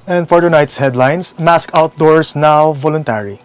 And for tonight's headlines, mask outdoors now voluntary.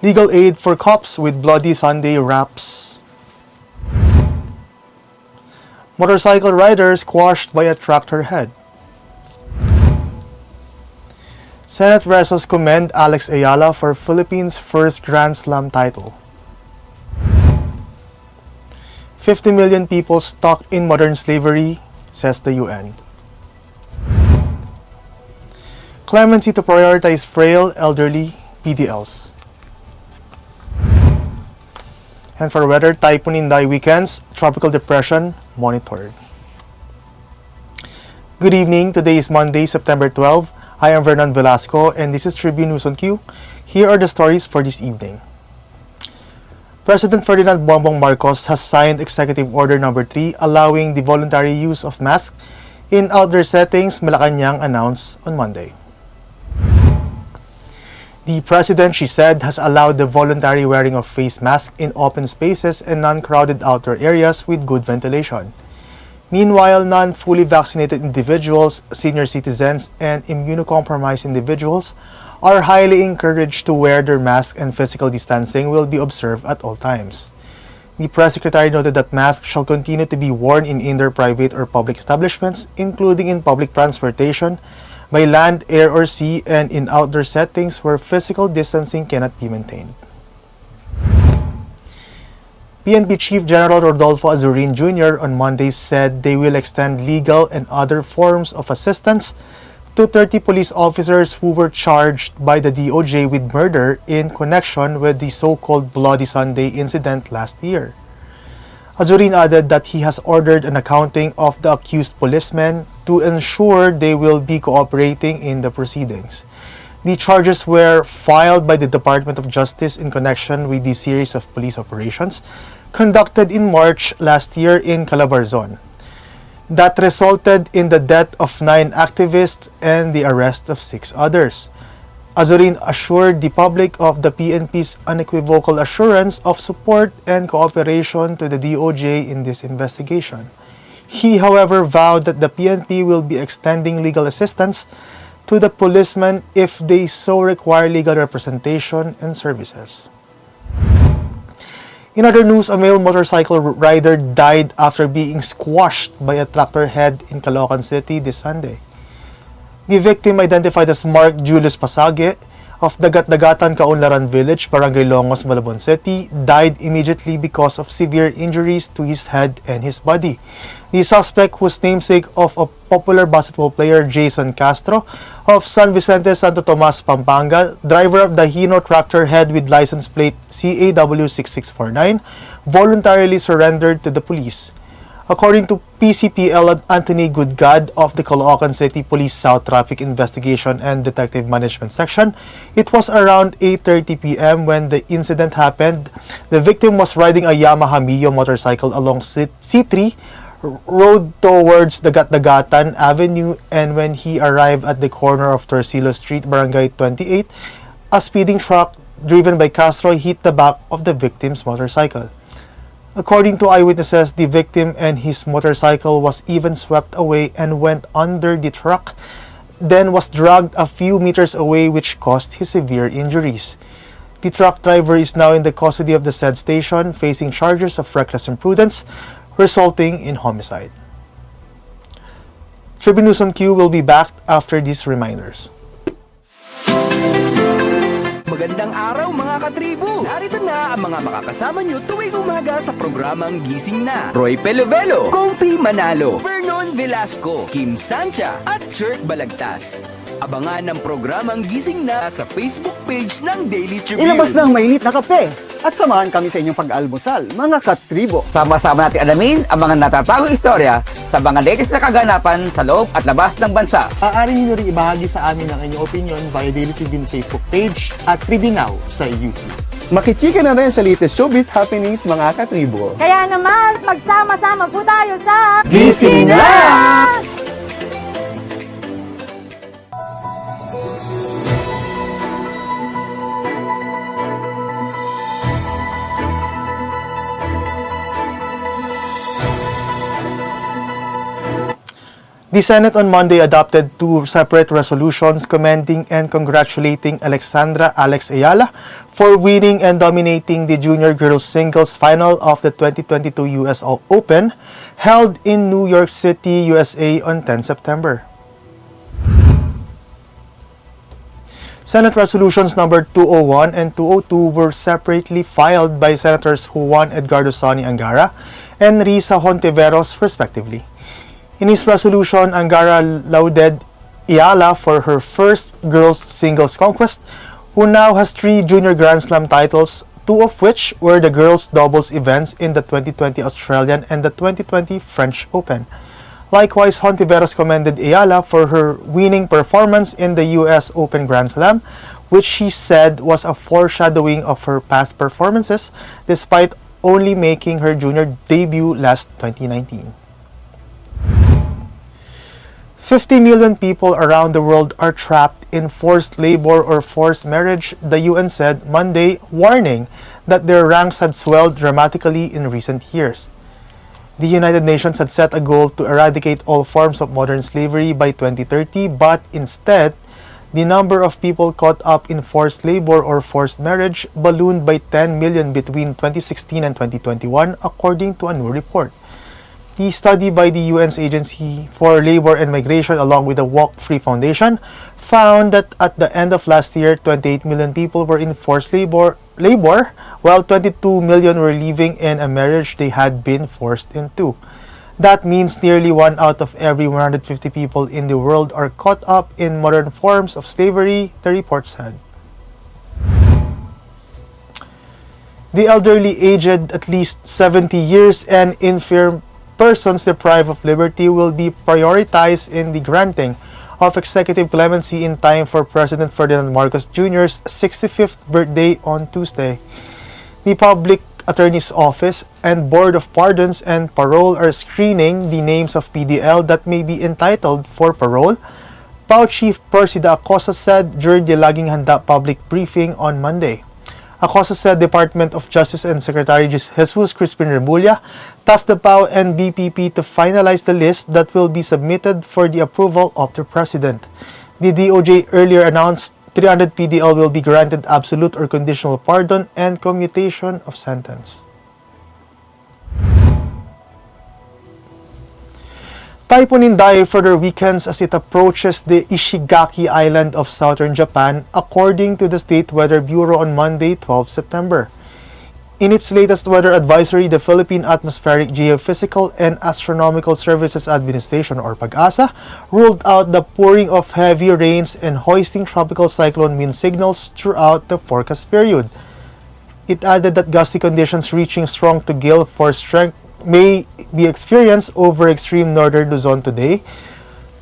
Legal aid for cops with Bloody Sunday raps. Motorcycle rider squashed by a tractor head. Senate resos commend Alex Eala for Philippines' first Grand Slam title. 50 million people stuck in modern slavery, says the UN. Clemency to prioritize frail, elderly, PDLs. And for weather, Typhoon Inday weekends, tropical depression monitored. Good evening. Today is Monday, September 12. I am Vernon Velasco and this is Tribune News on Q. Here are the stories for this evening. President Ferdinand Bongbong Marcos has signed Executive Order No. 3 allowing the voluntary use of masks in outdoor settings, Malacanang announced on Monday. The President, she said, has allowed the voluntary wearing of face masks in open spaces and non-crowded outdoor areas with good ventilation. Meanwhile, non-fully vaccinated individuals, senior citizens, and immunocompromised individuals are highly encouraged to wear their masks and physical distancing will be observed at all times. The Press Secretary noted that masks shall continue to be worn in indoor private or public establishments, including in public transportation, by land, air, or sea, and in outdoor settings where physical distancing cannot be maintained. PNP Chief General Rodolfo Azurin Jr. on Monday said they will extend legal and other forms of assistance to 30 police officers who were charged by the DOJ with murder in connection with the so-called Bloody Sunday incident last year. Azurin added that he has ordered an accounting of the accused policemen to ensure they will be cooperating in the proceedings. The charges were filed by the Department of Justice in connection with the series of police operations conducted in March last year in Calabarzon that resulted in the death of 9 activists and the arrest of 6 others. Azurin assured the public of the PNP's unequivocal assurance of support and cooperation to the DOJ in this investigation. He, however, vowed that the PNP will be extending legal assistance to the policemen if they so require legal representation and services. In other news, a male motorcycle rider died after being squashed by a tractor head in Caloocan City this Sunday. The victim, identified as Mark Julius Pasage of Dagat-Dagatan, Kaunlaran Village, Barangay Longos, Malabon City, died immediately because of severe injuries to his head and his body. The suspect, whose namesake of a popular basketball player Jason Castro of San Vicente, Santo Tomas, Pampanga, driver of the Hino tractor head with license plate CAW6649, voluntarily surrendered to the police. According to PCPL Anthony Goodgad of the Caloocan City Police South Traffic Investigation and Detective Management Section, it was around 8:30 p.m. when the incident happened. The victim was riding a Yamaha Mio motorcycle along C3 road towards Dagat-Dagatan Avenue, and when he arrived at the corner of Torcillo Street, Barangay 28, a speeding truck driven by Castro hit the back of the victim's motorcycle. According to eyewitnesses, the victim and his motorcycle was even swept away and went under the truck, then was dragged a few meters away, which caused his severe injuries. The truck driver is now in the custody of the said station, facing charges of reckless imprudence resulting in homicide. Tribune News on Q will be back after these reminders. Magandang araw mga katribo! Narito na ang mga makakasama nyo tuwing umaga sa programang Gising Na. Roy Pelovelo, Comfy Manalo, Vernon Velasco, Kim Sancha at Chirk Balagtas. Abangan ang programang Gising Na sa Facebook page ng Daily Tribune. Ilabas na ang mainit na kape at samahan kami sa inyong pag-almusal, mga katribo. Sama-sama natin alamin ang mga natatagong istorya sa mga latest na kaganapan sa loob at labas ng bansa. Maaari niyo rin ibahagi sa amin ang inyong opinion via Daily Tribune Facebook page at Tribune Now sa YouTube. Makichika na rin sa latest showbiz happenings, mga katribo. Kaya naman, magsama-sama po tayo sa Gising Na! The Senate on Monday adopted two separate resolutions commending and congratulating Alex Eala for winning and dominating the junior girls singles final of the 2022 US Open held in New York City, USA on 10 September. Senate resolutions number 201 and 202 were separately filed by Senators Juan Edgardo Sonny Angara and Risa Hontiveros respectively. In his resolution, Angara lauded Eala for her first girls singles conquest, who now has 3 junior Grand Slam titles, 2 of which were the girls doubles events in the 2020 Australian and the 2020 French Open. Likewise, Hontiveros commended Eala for her winning performance in the US Open Grand Slam, which she said was a foreshadowing of her past performances despite only making her junior debut last 2019. 50 million people around the world are trapped in forced labor or forced marriage, the UN said Monday, warning that their ranks had swelled dramatically in recent years. The United Nations had set a goal to eradicate all forms of modern slavery by 2030, but instead, the number of people caught up in forced labor or forced marriage ballooned by 10 million between 2016 and 2021, according to a new report. The study by the UN's Agency for Labor and Migration along with the Walk Free Foundation found that at the end of last year, 28 million people were in forced labor, while 22 million were living in a marriage they had been forced into. That means nearly 1 out of every 150 people in the world are caught up in modern forms of slavery, the report said. The elderly aged at least 70 years and infirm persons deprived of liberty will be prioritized in the granting of executive clemency in time for President Ferdinand Marcos Jr.'s 65th birthday on Tuesday. The Public Attorney's Office and Board of Pardons and Parole are screening the names of PDL that may be entitled for parole, PAO Chief Percy de Acosta said during the Laging Handa public briefing on Monday. Acosta said Department of Justice and Secretary Jesus Crispin Remulla tasked the PAO and BPP to finalize the list that will be submitted for the approval of the President. The DOJ earlier announced 300 PDL will be granted absolute or conditional pardon and commutation of sentence. Typhoon Inday further weakens as it approaches the Ishigaki Island of southern Japan, according to the State Weather Bureau on Monday, 12 September. In its latest weather advisory, the Philippine Atmospheric, Geophysical, and Astronomical Services Administration, or PAGASA, ruled out the pouring of heavy rains and hoisting tropical cyclone wind signals throughout the forecast period. It added that gusty conditions reaching strong to gale force strength may be experienced over extreme northern Luzon today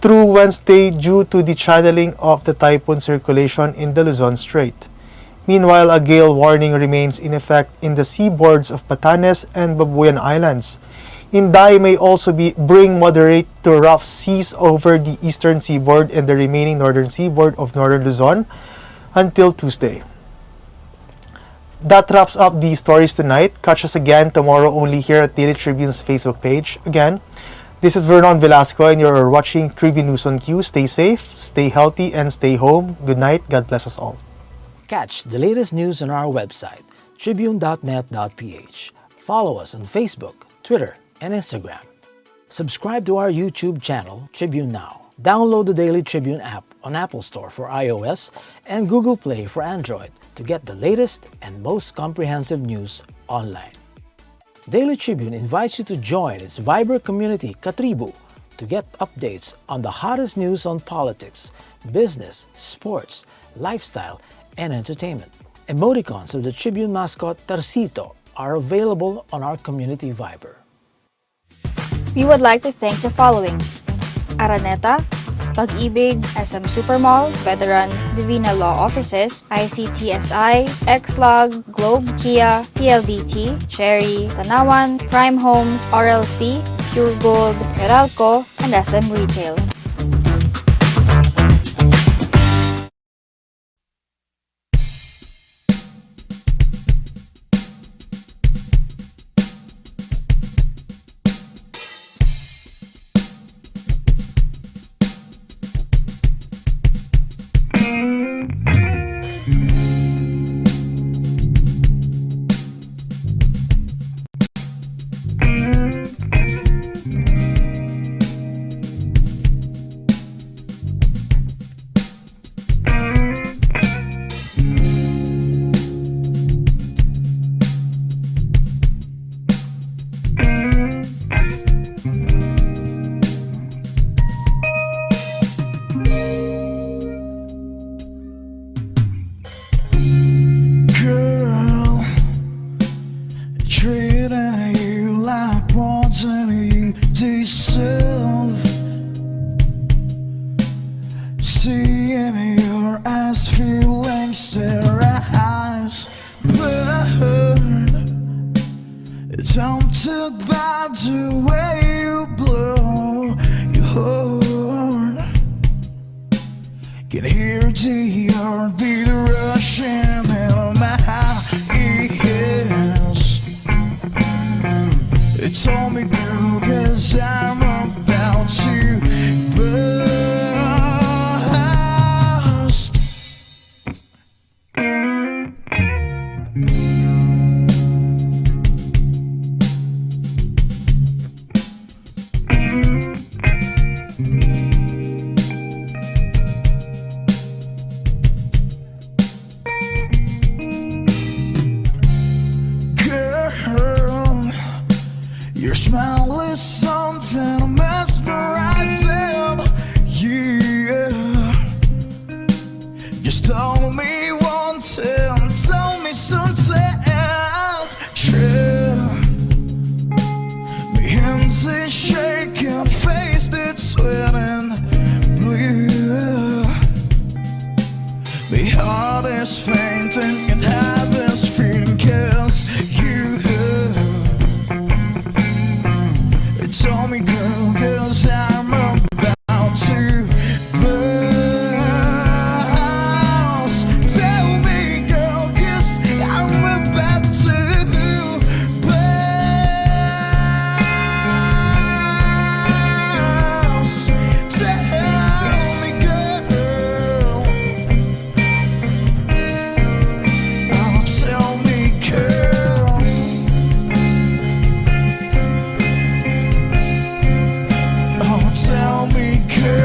through Wednesday due to the channeling of the typhoon circulation in the Luzon Strait. Meanwhile, a gale warning remains in effect in the seaboards of Batanes and Babuyan Islands. Inday may also bring moderate to rough seas over the eastern seaboard and the remaining northern seaboard of northern Luzon until Tuesday. That wraps up the stories tonight. Catch us again tomorrow only here at Daily Tribune's Facebook page. Again, this is Vernon Velasco and you're watching Tribune News on Q. Stay safe, stay healthy, and stay home. Good night. God bless us all. Catch the latest news on our website, tribune.net.ph. Follow us on Facebook, Twitter, and Instagram. Subscribe to our YouTube channel, Tribune Now. Download the Daily Tribune app on Apple Store for iOS and Google Play for Android to get the latest and most comprehensive news online. Daily Tribune invites you to join its Viber community, Katribu, to get updates on the hottest news on politics, business, sports, lifestyle, and entertainment. Emoticons of the Tribune mascot Tarsito are available on our community Viber. We would like to thank the following: Araneta, Pag-ibig, SM Supermall, Veteran, Divina Law Offices, ICTSI, Xlog, Globe, Kia, PLDT, Cherry, Tanawan, Prime Homes, RLC, Pure Gold, Meralco, and SM Retail. in your eyes, feelings terrorize. Burn, tempted by the way you blow your horn. Can hear the heartbeat rushing in my ears. It told me, girl, 'cause I'm about to burst. Girl, your smile is something mesmerizing. Yeah, just tell me once and tell me something true. My hands are shaking, face that's sweating blue. My heart is fainting and head is feeling 'cause you tell me, girl, 'cause I'm about to burst. Tell me, girl, 'cause I'm about to burst. Tell me, girl. Oh, tell me, girl. Oh, tell me, girl.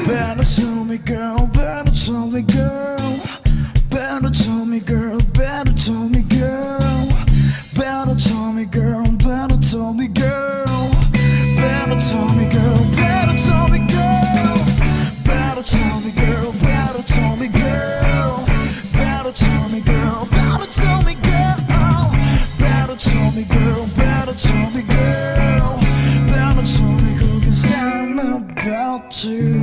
Better tell me, girl, better tell me, girl. Better tell me, girl, better tell me, girl. Better tell me, girl, better tell me, girl. Better tell me, girl, better tell me, girl. Better tell me, girl, better tell me, girl. Better tell me, girl, better tell me, girl. Better tell me, girl, better tell me, girl. Better tell me, girl, 'cause I'm about to